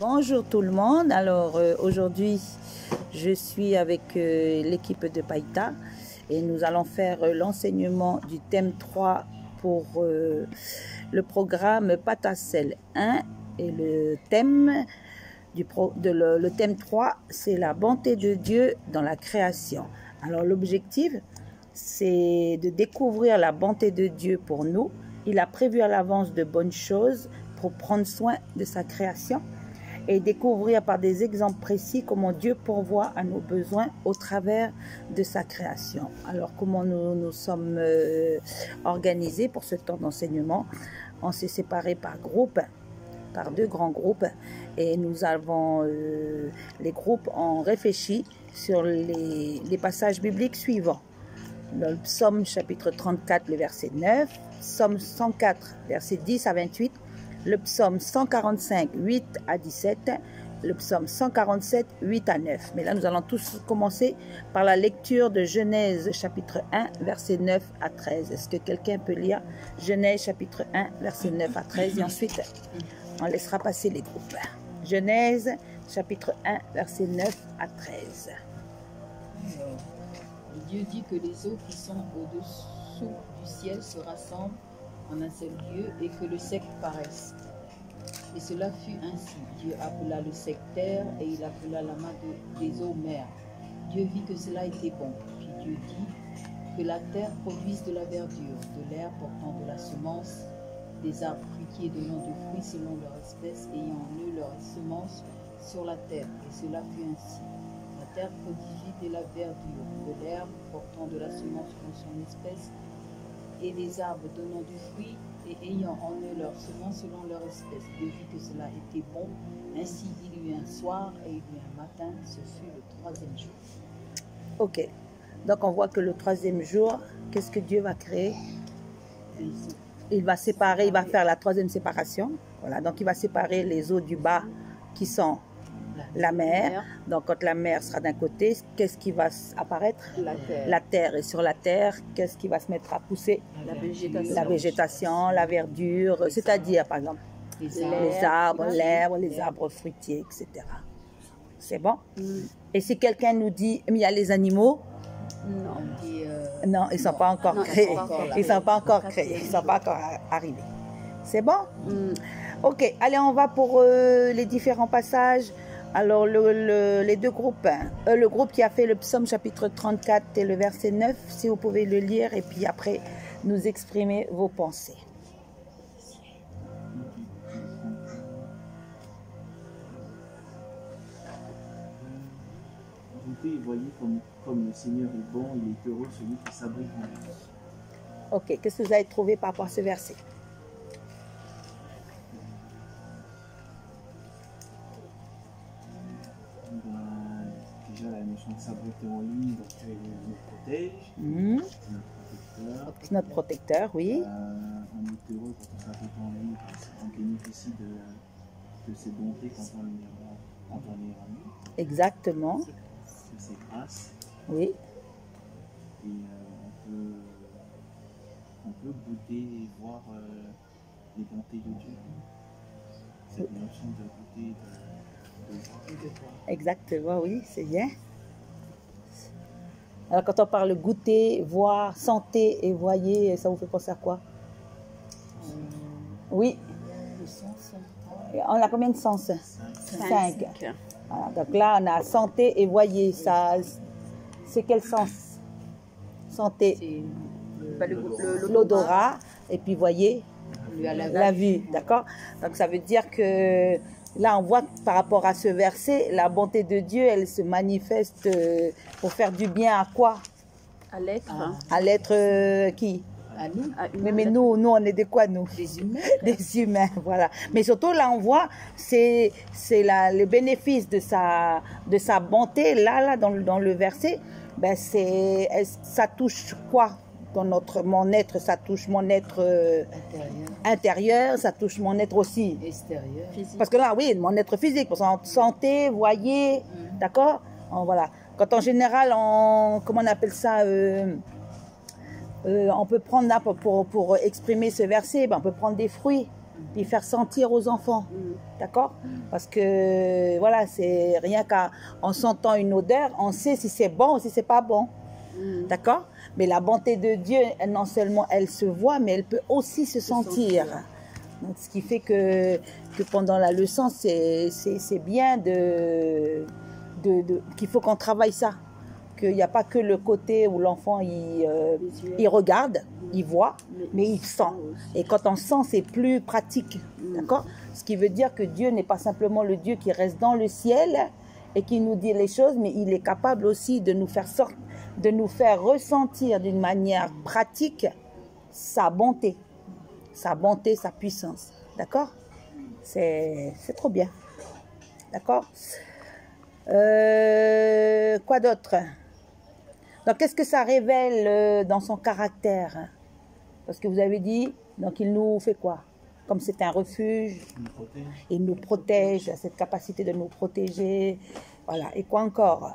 Bonjour tout le monde. Alors aujourd'hui je suis avec l'équipe de Païta et nous allons faire l'enseignement du thème 3 pour le programme Patacel 1 et le thème le thème 3 c'est la bonté de Dieu dans la création. Alors l'objectif c'est de découvrir la bonté de Dieu pour nous. Il a prévu à l'avance de bonnes choses pour prendre soin de sa création et découvrir par des exemples précis comment Dieu pourvoit à nos besoins au travers de sa création. Alors comment nous sommes organisés pour ce temps d'enseignement? On s'est séparés par groupes, par 2 grands groupes, et nous avons les groupes ont réfléchi sur les passages bibliques suivants. Le psaume chapitre 34, le verset 9, psaume 104, verset 10 à 28, le psaume 145, 8 à 17, le psaume 147, 8 à 9. Mais là, nous allons tous commencer par la lecture de Genèse chapitre 1, verset 9 à 13. Est-ce que quelqu'un peut lire Genèse chapitre 1, verset 9 à 13 et ensuite, on laissera passer les groupes. Genèse chapitre 1, verset 9 à 13. Dieu dit que les eaux qui sont au-dessous du ciel se rassemblent en un seul lieu et que le sec paraisse. Et cela fut ainsi. Dieu appela le sec terre et il appela la main des eaux mer. Dieu vit que cela était bon. Puis Dieu dit que la terre produise de la verdure, de l'herbe portant de la semence, des arbres fruitiers donnant du fruit selon leur espèce, ayant en eux leur semence sur la terre. Et cela fut ainsi. La terre produisit de la verdure, de l'herbe portant de la semence selon son espèce, et des arbres donnant du fruit et ayant en eux leur semence selon leur espèce. Dieu vit que cela était bon. Ainsi il y eut un soir et il y eut un matin. Ce fut le 3e jour. Ok. Donc on voit que le 3e jour, qu'est-ce que Dieu va créer? Il va séparer, il va faire la 3e séparation. Voilà. Donc il va séparer les eaux du bas qui sont la mer. Donc quand la mer sera d'un côté, qu'est-ce qui va apparaître? La terre. Et sur la terre, qu'est-ce qui va se mettre à pousser? La végétation, la verdure, c'est-à-dire par exemple les arbres, l'herbe, les arbres fruitiers, etc. C'est bon? Et si quelqu'un nous dit, mais il y a les animaux? Non, ils ne sont pas encore créés. Ils ne sont pas encore créés. Ils ne sont pas encore arrivés. C'est bon? Ok, allez, on va pour les différents passages. Alors, les 2 groupes, le groupe qui a fait le psaume chapitre 34 et le verset 9, si vous pouvez le lire et puis après nous exprimer vos pensées. Goûtez et voyez comme le Seigneur est bon, il est heureux celui qui s'abrite en lui. Ok, qu'est-ce que vous avez trouvé par rapport à ce verset? Déjà la notion de s'abriter en lui, donc il nous protège, C'est notre protecteur, oui. on est heureux quand on s'abrite en lui, on bénéficie de ses bontés quand on est en lui. Exactement. C'est ses grâces. Oui. Et on peut goûter et voir les bontés de Dieu. Cette notion de goûter, de voir. Exactement, oui, c'est bien. Alors quand on parle goûter, voir, santé et voyer, ça vous fait penser à quoi? Oui. On a combien de sens? 5. Voilà, donc là, on a santé et voyer. Ça, c'est quel sens? Santé, l'odorat, et puis voyer, la vue. D'accord? Donc ça veut dire que là, on voit que par rapport à ce verset, la bonté de Dieu, elle se manifeste pour faire du bien à quoi? À l'être. À l'être qui? À nous. Mais nous, on est de quoi, nous? Des humains. Des humains, voilà. Mais surtout, là, on voit, c'est le bénéfice de sa bonté, là dans le verset, ben ça touche quoi? Dans mon être, ça touche mon être intérieur, ça touche mon être aussi extérieur. Physique. Parce que là, oui, mon être physique, parce que santé, voyer, d'accord? Voilà. Quand en général, comment on appelle ça? On peut prendre là pour exprimer ce verset, ben, on peut prendre des fruits. puis faire sentir aux enfants. D'accord? Parce que, voilà, c'est rien qu'en sentant une odeur, on sait si c'est bon ou si c'est pas bon. D'accord? Mais la bonté de Dieu, non seulement elle se voit, mais elle peut aussi se sentir. Donc, ce qui fait que pendant la leçon, c'est bien qu'il faut qu'on travaille ça. Qu'il n'y a pas que le côté où l'enfant il regarde, il voit, mais il sent. Et quand on sent, c'est plus pratique. D'accord? Ce qui veut dire que Dieu n'est pas simplement le Dieu qui reste dans le ciel et qui nous dit les choses, mais il est capable aussi de nous faire ressentir d'une manière pratique sa bonté, sa puissance. D'accord? C'est trop bien. D'accord? Quoi d'autre? Donc, qu'est-ce que ça révèle dans son caractère? Parce que vous avez dit, donc il nous fait quoi? Comme c'est un refuge, il nous protège, cette capacité de nous protéger. Voilà. Et quoi encore?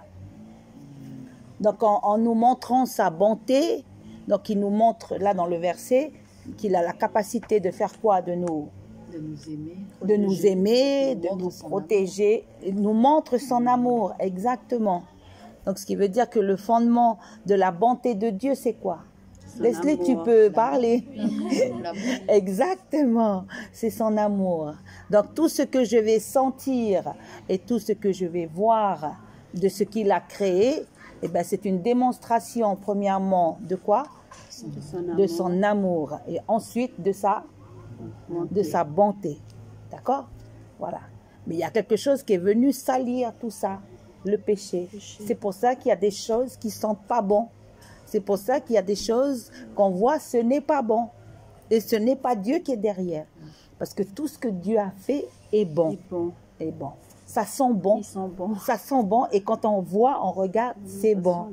Donc, en nous montrant sa bonté, donc il nous montre, là dans le verset, qu'il a la capacité de faire quoi? De nous aimer, de nous protéger. Il nous montre son amour, exactement. Donc, ce qui veut dire que le fondement de la bonté de Dieu, c'est quoi? Leslie, tu peux parler. Exactement, c'est son amour. Donc, tout ce que je vais sentir et tout ce que je vais voir de ce qu'il a créé, eh ben, c'est une démonstration, premièrement, de quoi? De son amour. Et ensuite, de sa bonté. D'accord? Voilà. Mais il y a quelque chose qui est venu salir tout ça. Le péché. C'est pour ça qu'il y a des choses qui ne sentent pas bon. C'est pour ça qu'il y a des choses qu'on voit, ce n'est pas bon. Et ce n'est pas Dieu qui est derrière. Parce que tout ce que Dieu a fait est bon. Est bon. Ça sent bon. Ça sent bon. Et quand on voit, on regarde, c'est bon.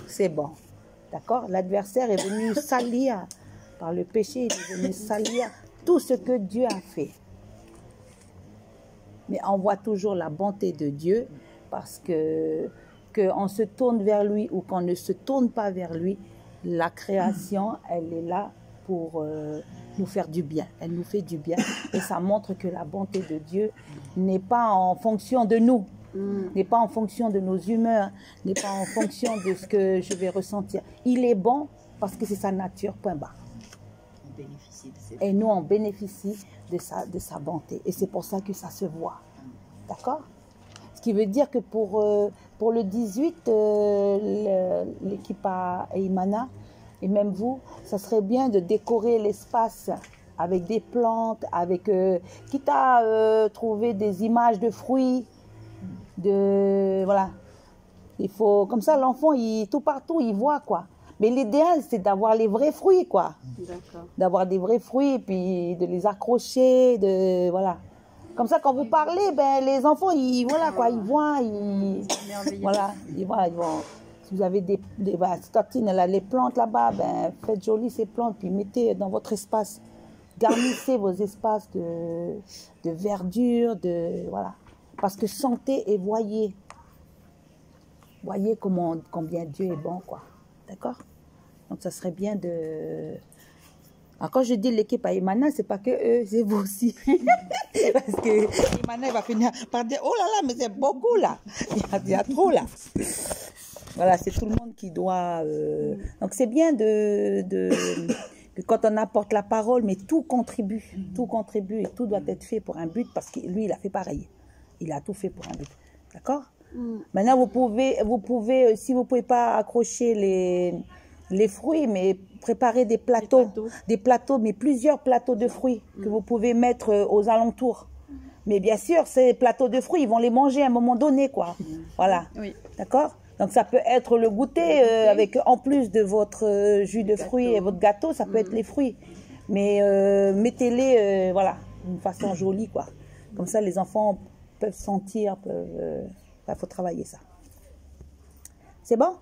C'est bon. D'accord? L'adversaire est venu salir par le péché. Il est venu salir tout ce que Dieu a fait. Mais on voit toujours la bonté de Dieu. Parce qu'on se tourne vers lui ou qu'on ne se tourne pas vers lui, la création, elle est là pour nous faire du bien. Elle nous fait du bien. Et ça montre que la bonté de Dieu n'est pas en fonction de nous, n'est pas en fonction de nos humeurs, n'est pas en fonction de ce que je vais ressentir. Il est bon parce que c'est sa nature, point barre. Et nous, on bénéficie de sa bonté. Et c'est pour ça que ça se voit. D'accord? Ce qui veut dire que pour le 18, l'équipe à Imana, et même vous, ça serait bien de décorer l'espace avec des plantes, avec quitte à trouver des images de fruits, voilà. Il faut, comme ça, l'enfant, tout partout, il voit, quoi. Mais l'idéal, c'est d'avoir les vrais fruits, quoi. D'avoir des vrais fruits, puis de les accrocher, voilà. Comme ça, quand vous parlez, ben, les enfants, ils voient, voilà, ils vont. Si vous avez Tantine, elle a les plantes là-bas, ben, faites joli ces plantes, puis mettez dans votre espace. Garnissez vos espaces de verdure, voilà. Parce que sentez et voyez. Voyez combien Dieu est bon, quoi. D'accord? Donc, ça serait bien de... Alors, quand je dis l'équipe à Imana, c'est pas que eux, c'est vous aussi. Parce que Imana, va finir par dire, oh là là, mais c'est beaucoup là. Il y a trop là. Voilà, c'est tout le monde qui doit... Donc, c'est bien que quand on apporte la parole, mais tout contribue et tout doit être fait pour un but parce que lui, il a fait pareil. Il a tout fait pour un but. D'accord? Maintenant, vous pouvez, si vous ne pouvez pas accrocher les fruits, mais préparer des plateaux, mais plusieurs plateaux de fruits que vous pouvez mettre aux alentours. Mais bien sûr, ces plateaux de fruits, ils vont les manger à un moment donné, quoi. Voilà. Oui. D'accord? Donc, ça peut être le goûter avec, en plus de votre jus de fruits et votre gâteau, ça peut être les fruits. Mais mettez-les, voilà, d'une façon jolie, quoi. Comme ça, les enfants peuvent sentir, il faut travailler ça. C'est bon?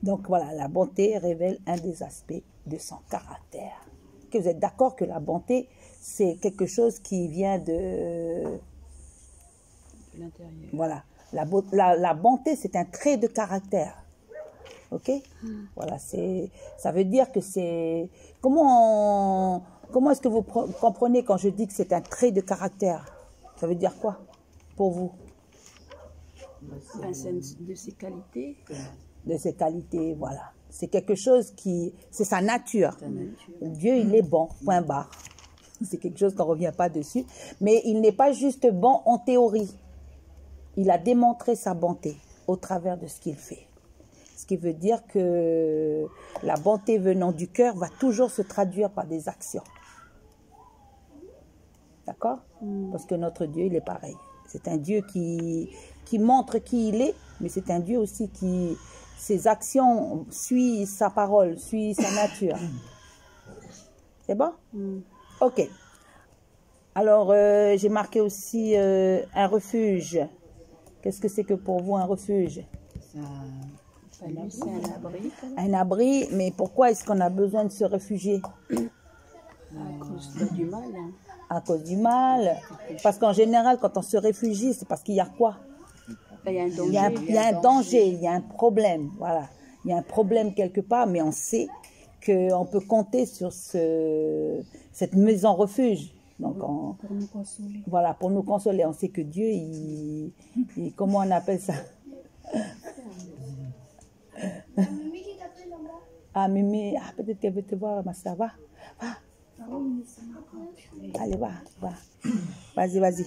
Donc voilà, la bonté révèle un des aspects de son caractère. Que vous êtes d'accord que la bonté, c'est quelque chose qui vient de l'intérieur. Voilà. La bonté, c'est un trait de caractère. Ok? Voilà, ça veut dire que c'est... Comment Comment est-ce que vous comprenez quand je dis que c'est un trait de caractère? Ça veut dire quoi pour vous? Ben, c'est de ses qualités. De ses qualités, voilà. C'est quelque chose qui... C'est sa nature. Dieu, il est bon, point barre. C'est quelque chose qu'on ne revient pas dessus. Mais il n'est pas juste bon en théorie. Il a démontré sa bonté au travers de ce qu'il fait. Ce qui veut dire que la bonté venant du cœur va toujours se traduire par des actions. D'accord? Parce que notre Dieu, il est pareil. C'est un Dieu qui montre qui il est, mais c'est un Dieu aussi qui, ses actions suivent sa parole, suivent sa nature. C'est bon? Ok. Alors, j'ai marqué aussi un refuge. Qu'est-ce que c'est que pour vous un refuge? C'est un abri. Un abri, mais pourquoi est-ce qu'on a besoin de se réfugier? À cause du mal. Hein. À cause du mal. Parce qu'en général, quand on se réfugie, c'est parce qu'il y a quoi? Il y a un danger. Il y a un danger, il y a un problème. Voilà. Il y a un problème quelque part, mais on sait qu'on peut compter sur cette maison refuge. Donc pour nous consoler. Voilà, pour nous consoler. On sait que Dieu, comment on appelle ça? Ah, Mimi, peut-être qu'elle veut te voir, ma sœur. Va. Allez, va. Vas-y, vas-y.